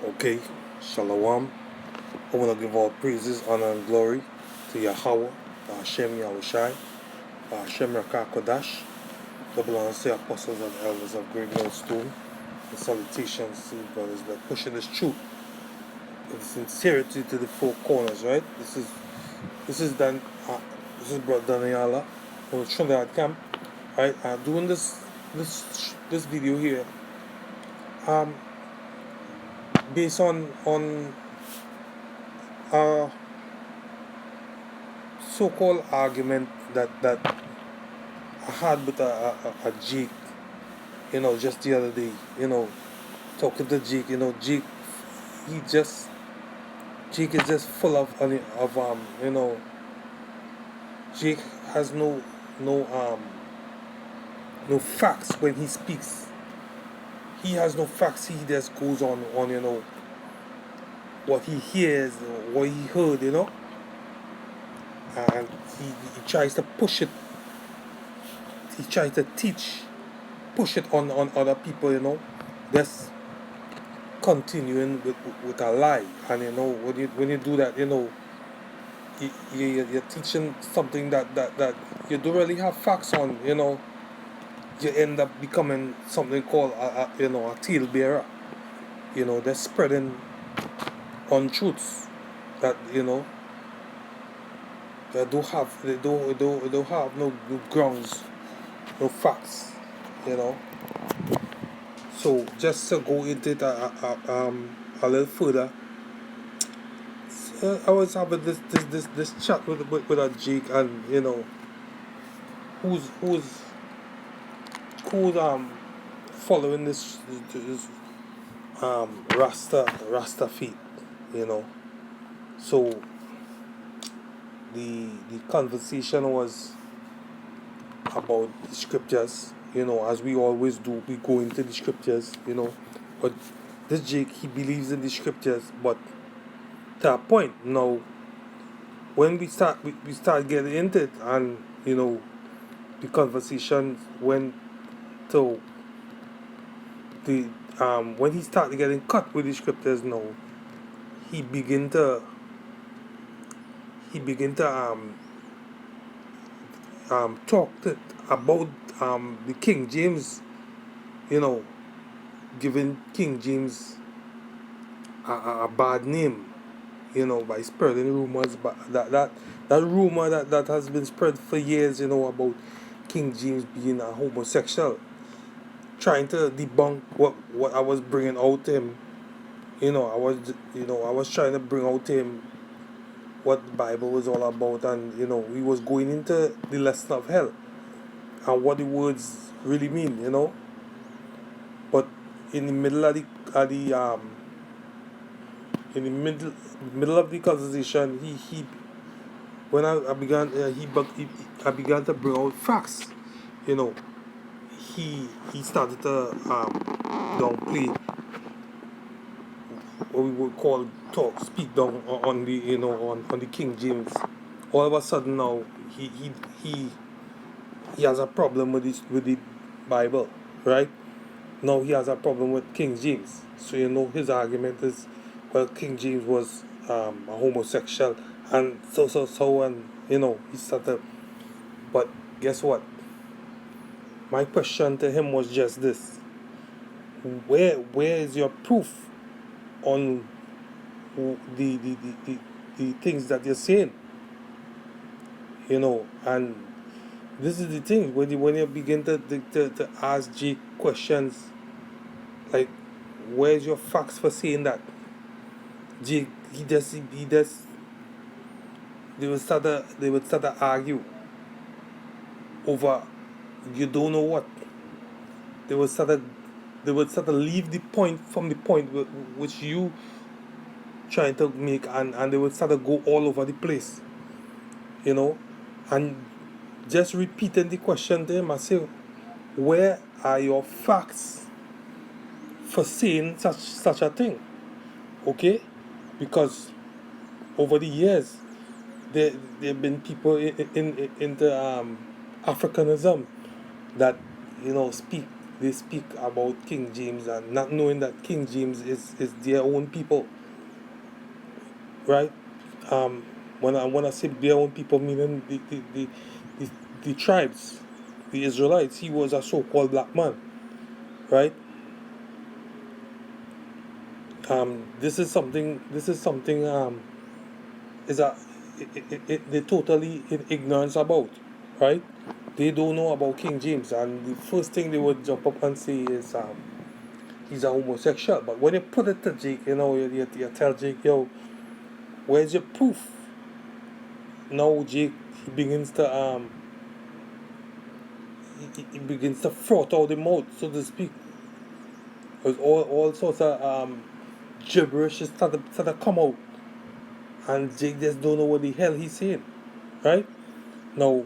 Okay, Shalom. I want to give all praises, honor, and glory to Yahweh, Hashem Yahushai, Hashem Rakah Kodash, the belongs to the apostles and elders of Great Millstone. And salutations to the brothers that pushing this truth with sincerity to the four corners, right? This is Brother Daniela from the Trinidad camp, right? Doing this video here, based on so-called argument that I had with a Jake, just the other day, talking to Jake, Jake, Jake is just full of Jake has no facts when he speaks. He has no facts. He just goes on what he hears, what he heard, and he tries to push it. He tries to push it on other people, just continuing with a lie. And when you do that, you're teaching something that you don't really have facts on. You end up becoming something called a talebearer. They're spreading untruths that they don't have no grounds, no facts. So just to go into it a little further, I was having this chat with a Jake, and who's following this Rasta feet, So the conversation was about the scriptures, as we always do. We go into the scriptures, but this Jake, he believes in the scriptures, but to a point. Now, when we start getting into it, and the conversation went to the when he started getting cut with the scriptures, now he begin to talk about the King James, giving King James a bad name, by spreading rumors, but that rumor that has been spread for years, about King James being a homosexual, trying to debunk what I was bringing out to him. I was trying to bring out to him what the Bible was all about, and we was going into the lesson of hell and what the words really mean, But in the middle of the middle of the conversation, he when I began I began to bring out facts, he started to downplay what we would call speak down on the on the King James. All of a sudden now he has a problem with the Bible, right? Now he has a problem with King James. So his argument is, well, King James was a homosexual, and so and he started. But guess what? My question to him was just this: where is your proof on the things that you're saying? And this is the thing, when you begin to ask G questions like, where's your facts for saying that? G, he just they would start to argue over you don't know what. They would start to leave the point from the point which you trying to make, and they would start to go all over the place, and just repeating the question to him. I say, where are your facts for saying such a thing? Okay, because over the years there have been people into Africanism that speak they speak about King James and not knowing that King James is their own people, right? Um, when I say their own people, meaning the, the tribes, the Israelites. He was a so-called black man, right? This is something. This is something. Is a they totally in ignorance about, right? They don't know about King James, and the first thing they would jump up and say is he's a homosexual. But when you put it to Jake, you tell Jake, yo, where's your proof? Now Jake he begins to he begins to froth out the mouth, so to speak. Because all sorts of gibberish is start to come out, and Jake just don't know what the hell he's saying, right? Now,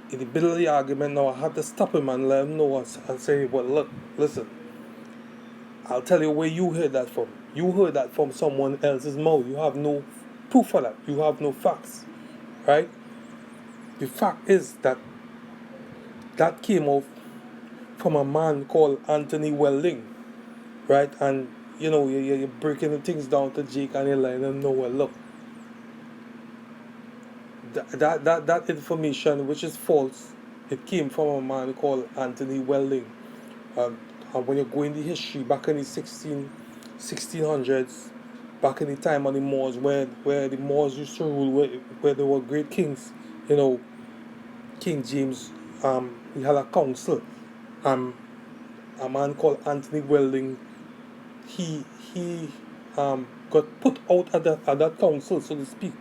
in the middle of the argument, now I had to stop him and let him know and say, well, look, listen, I'll tell you where you heard that from. You heard that from someone else's mouth. You have no proof of that. You have no facts, right? The fact is that that came out from a man called Anthony Welding, right? And you're breaking the things down to Jake and you're letting him know, well, look, that information, which is false, it came from a man called Anthony Welding. And when you go in the history, back in the 1600s, back in the time of the Moors, where the Moors used to rule, where there were great kings, King James, he had a council. A man called Anthony Welding, he got put out at that council, so to speak.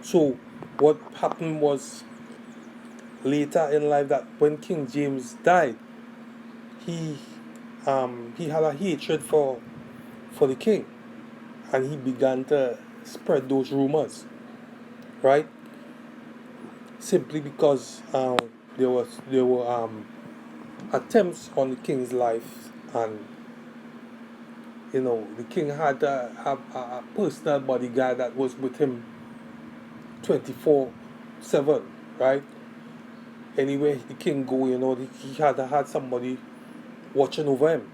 So what happened was later in life that when King James died, he he had a hatred for the king, and he began to spread those rumors, right? Simply because there were attempts on the king's life, and the king had to have a personal bodyguard that was with him 24/7, right? Anywhere the king go, he had to have somebody watching over him,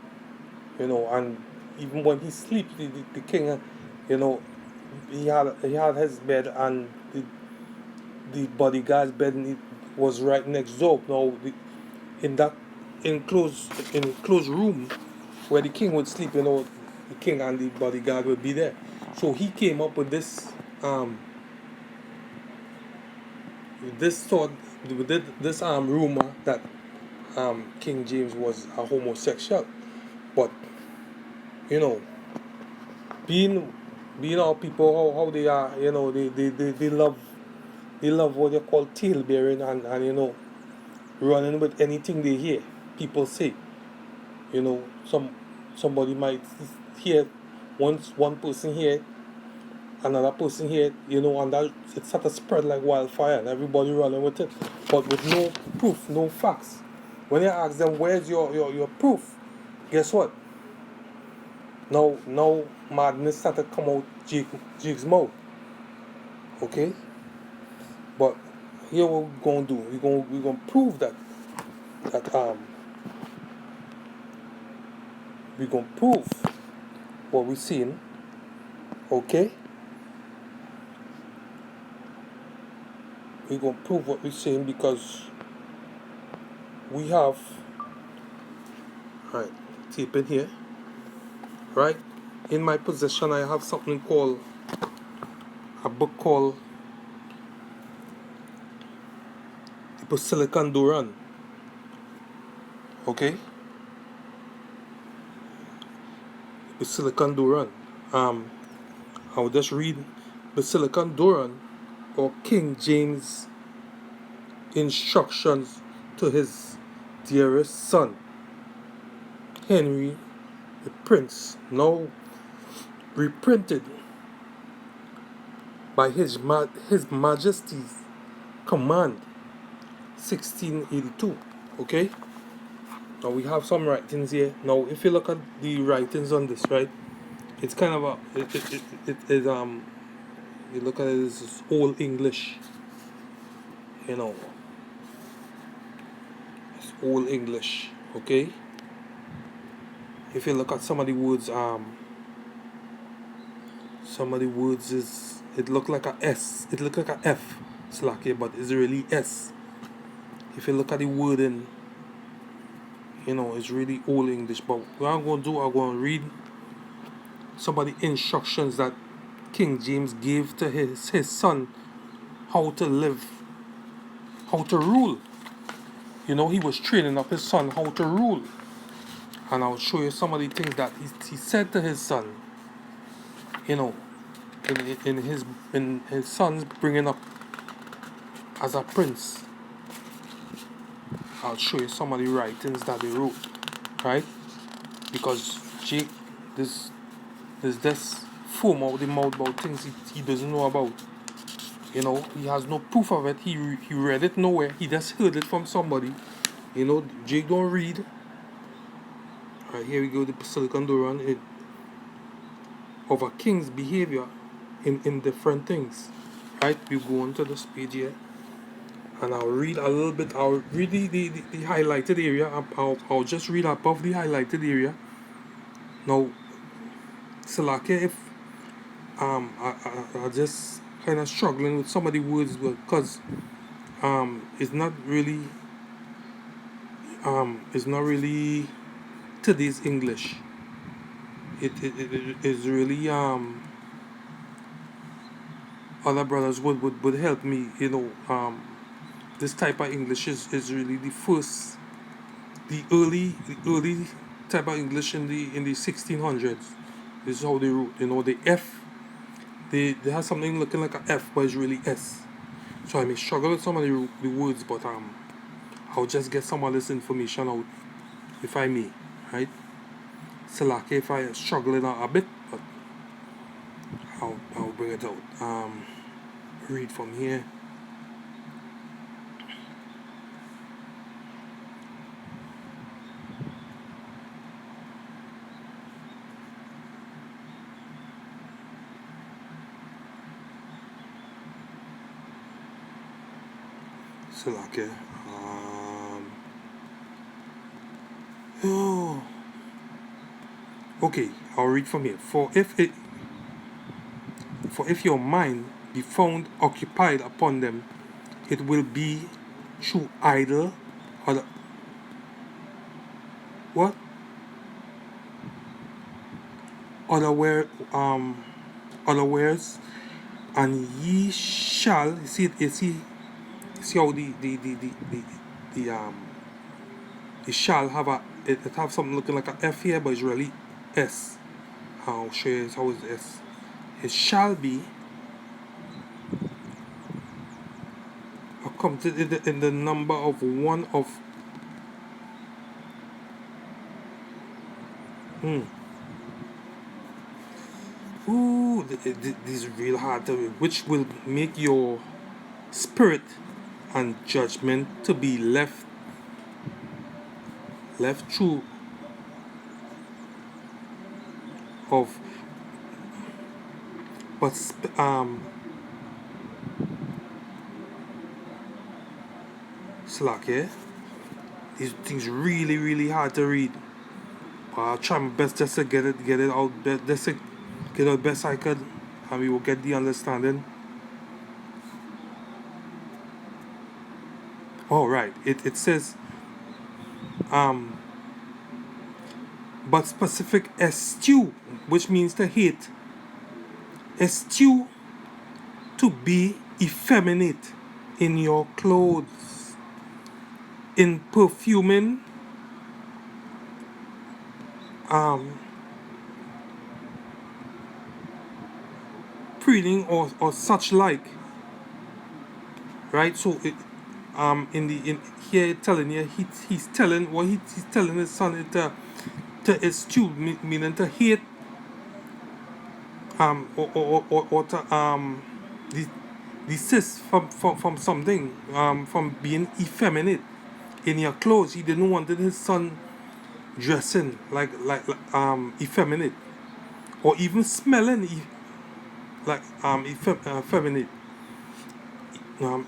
and even when he sleeps, the king, he had his bed, and the bodyguard's bed was right next door. Now, in that enclosed room where the king would sleep, the king and the bodyguard would be there. So he came up with this thought, with this rumor that King James was a homosexual. But being our people, how they are, they love what they call tail bearing, and running with anything they hear people say. Somebody might hear, once one person hear it, another person hear it, and that it start to spread like wildfire, and everybody running with it, but with no proof, no facts. When you ask them, where's your proof, guess what? Now madness start to come out Jake's mouth. Okay? But here what we're gonna do, we're gonna prove that we're gonna prove what we're seeing. Okay? We're gonna prove what we're saying because we have, right, tape in here, right? In my possession, I have something called a book called the Basilica Duran. Okay? Basilica Duran. I'll just read Basilica Duran, or King James' instructions to his dearest son, Henry the Prince, now reprinted by his Majesty's command, 1682. Okay? Now we have some writings here. Now if you look at the writings on this, right, it's kind of it is you look at it as Old English. It's Old English. Okay? If you look at some of the words, some of the words is it look like a S. It look like a F. Slack here, but it's really S. If you look at the wording, it's really old English. But what I'm gonna do, I'm gonna read some of the instructions that King James gave to his son how to live, how to rule. He was training up his son how to rule. And I'll show you some of the things that he said to his son, you know, in his son's bringing up as a prince. I'll show you some of the writings that they wrote, right? Because Jake, this foam out the mouth about things he doesn't know about. He has no proof of it. He read it nowhere. He just heard it from somebody. Jake don't read. Alright, here we go. The Silicon Duran of a king's behavior in different things. Right, we go on to this page here, and I'll read a little bit. I'll read the highlighted area. I'll just read above the highlighted area. Now, Salakia, if I just kind of struggling with some of the words because it's not really today's English. It is really other brothers would help me. This type of English is really the early type of English in the 1600s. This is how they wrote. The F. They have something looking like an F, but it's really S. So I may struggle with some of the words, but I'll just get some of this information out, if I may, right? Select if I struggling a bit, but I'll bring it out. Read from here. Select it. Okay, I'll read from here. For if your mind be found occupied upon them, it will be through idle or what? Unawares, and ye shall see how the shall have it have something looking like an F here, but it's really S. I'll show you how it's S. It shall be accompanied in the number of one of this is real hard to read, which will make your spirit and judgment to be left true of but slack, yeah? These things really hard to read, but I'll try my best just to get it out, just to get it best I could, and we will get the understanding. All right, it says but specific eschew, which means to hate. Eschew, to be effeminate in your clothes, in perfuming, preening or such like. Right, so it in here telling you he's telling he's telling his son to eschew, meaning to hate, or to desist from something, from being effeminate in your clothes. He didn't want his son dressing like effeminate, or even smelling like effeminate.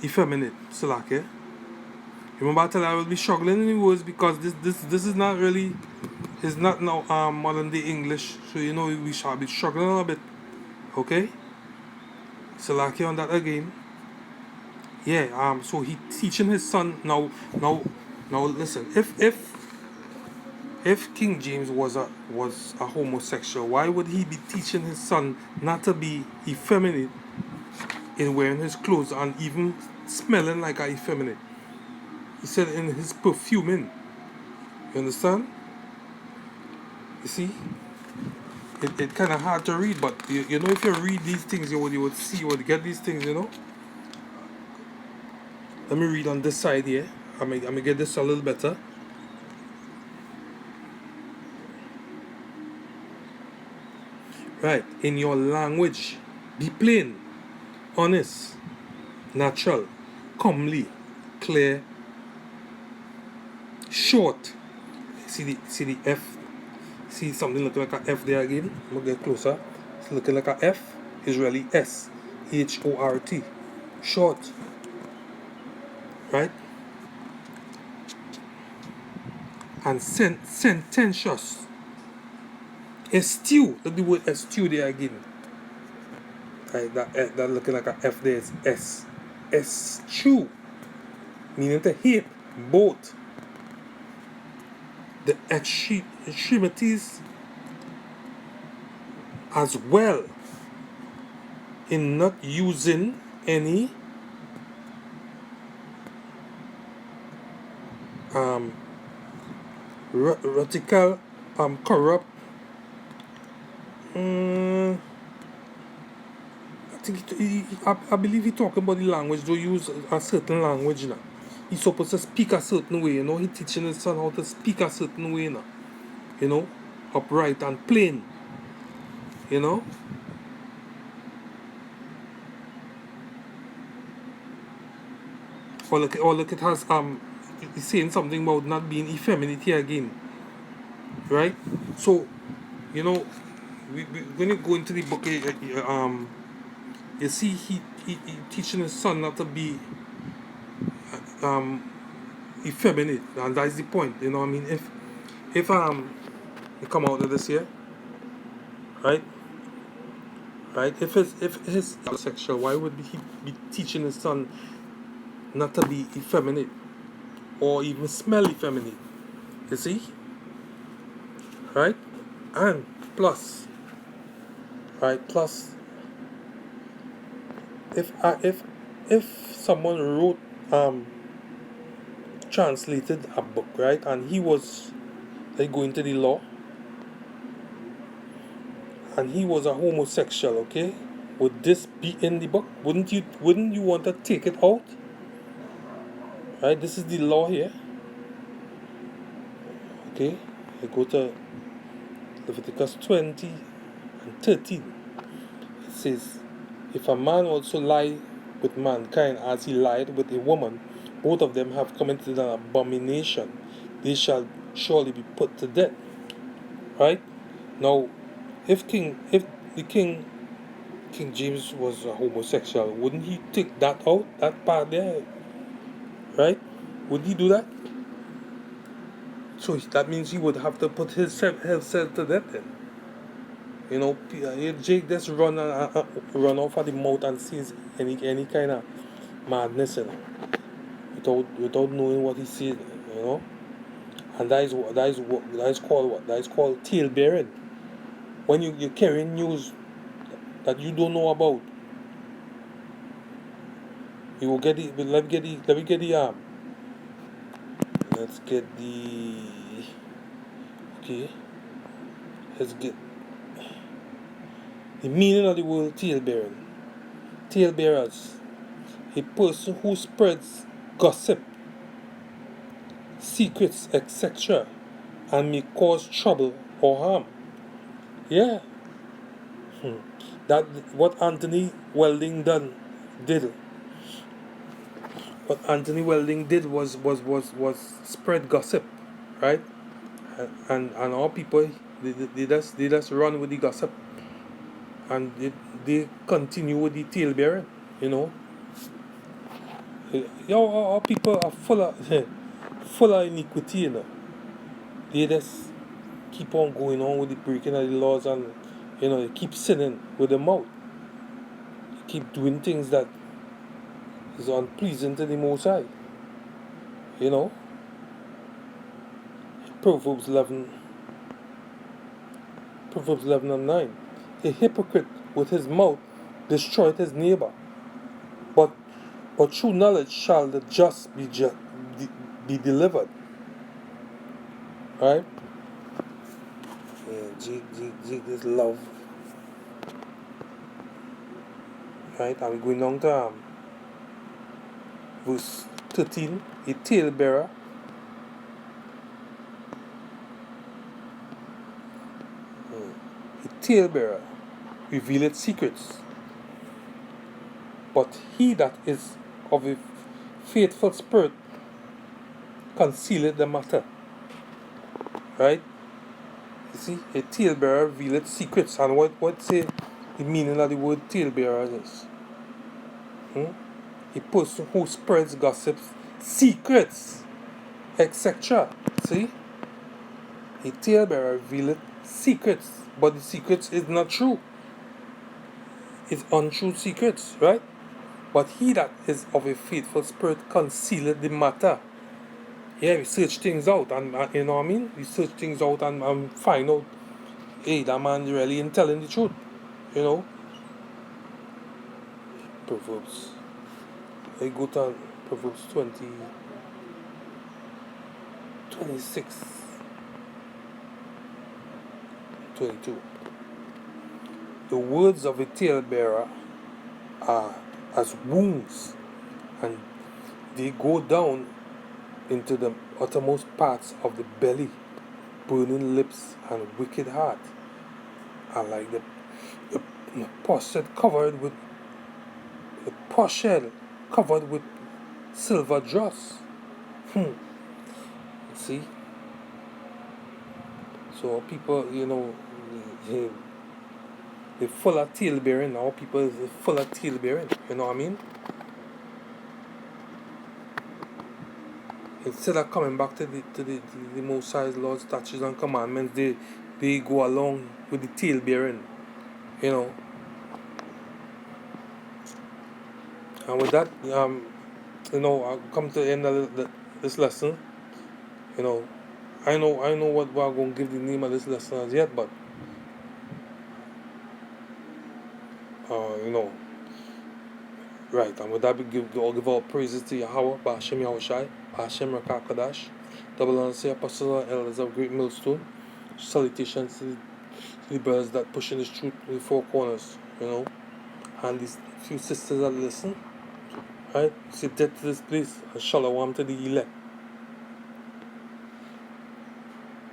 Effeminate, so like it. Remember I tell you I will be struggling in the words because this is not really, it's not now modern day English. So you know we shall be struggling a bit. Okay? So like on that again. Yeah, so he teaching his son now listen, if King James was a homosexual, why would he be teaching his son not to be effeminate in wearing his clothes and even smelling like a effeminate? He said in his perfuming. You understand? You see? It kind of hard to read, but you know if you read these things, you would see, you would get these things, you know? Let me read on this side here. I'm gonna get this a little better. Right. In your language, be plain, honest, natural, comely, clear, short. See the F. See something looking like a F there again. I'm gonna get closer. It's looking like a F. Is really S. HORT. Short. Right? And sententious. Eschew. Look the word eschew there again. Right, that looking like a F there is S. Eschew. Meaning to hate. Both. The extremities as well in not using any radical corrupt I believe he talking about the language. Don't use a certain language now. He's supposed to speak a certain way, you know. He teaching his son how to speak a certain way now. You know, upright and plain. You know. Or look it has he's saying something about not being effeminate here again. Right? So, you know, when you go into the book, you see he teaching his son not to be effeminate, and that's the point. You know what I mean? If you come out of this here, right? Right? If his sexual, why would he be teaching his son not to be effeminate or even smell effeminate? You see? Right? And plus, right? Plus, if someone wrote translated a book, right, and he was like going to the law, and he was a homosexual, okay, would this be in the book? Wouldn't you want to take it out? Right? This is the law here. Okay, I go to Leviticus 20 and 13. It says, if a man also lie with mankind as he lied with a woman, both of them have committed an abomination. They shall surely be put to death. Right? Now, if the King James was a homosexual, wouldn't he take that out, that part there? Right? Would he do that? So that means he would have to put himself to death then. You know, Jake just run off at the mouth and says any kind of madness, you know, without knowing what he said, you know. And that is called what? That is called tail bearing. When you're carrying news that you don't know about, you will get the let me get the let's get the okay. Let's get the meaning of the word tail bearing. Tail bearers, a person who spreads gossip, secrets, etc., and may cause trouble or harm. Yeah. That what Anthony Welding did. What Anthony Welding did was spread gossip, right? And all people they just run with the gossip, and they continue with the tail bearing, you know. Our people are full of full of iniquity, you know. They just keep on going on with the breaking of the laws, and they keep sinning with their mouth. They keep doing things that is unpleasing to the Most High. You know, Proverbs 11, Proverbs 11 and 9. A hypocrite with his mouth destroyeth his neighbor, but through knowledge shall the just be delivered. Right? Yeah, Jig is love. Right? And we're going down to verse 13. A talebearer revealeth secrets, but he that is of a faithful spirit concealeth the matter. Right? You see, a talebearer revealeth secrets. And what say the meaning of the word talebearer is? A person who spreads gossips, secrets, etc. See? A talebearer revealeth secrets, but the secrets is not true. It's untrue secrets, right? But he that is of a faithful spirit concealeth the matter. Yeah, we search things out, and you know what I mean? We search things out and find out, hey, that man really ain't telling the truth. You know? Proverbs. I go to Proverbs 26, 22. The words of a talebearer are as wounds, and they go down into the uttermost parts of the belly, burning lips and wicked heart, and like the potsherd covered with silver dross. See? So people, they're full of tail bearing now. People is full of tail bearing. You know what I mean? Instead of coming back to the Most High's laws, statutes, and commandments, they go along with the tail bearing. You know. And with that, I come to the end of this lesson. You know, I know what we're going to give the name of this lesson as yet, but right. And with that, we give all praises to Yahweh, Ba'ashem Yahushai, Ba'ashem Rakakadash, double honor to apostles and elders of Great Millstone. Salutations to the brothers that pushing this truth in the four corners, and these few sisters that listen. Right? Say death to this place, and shalom to the elect.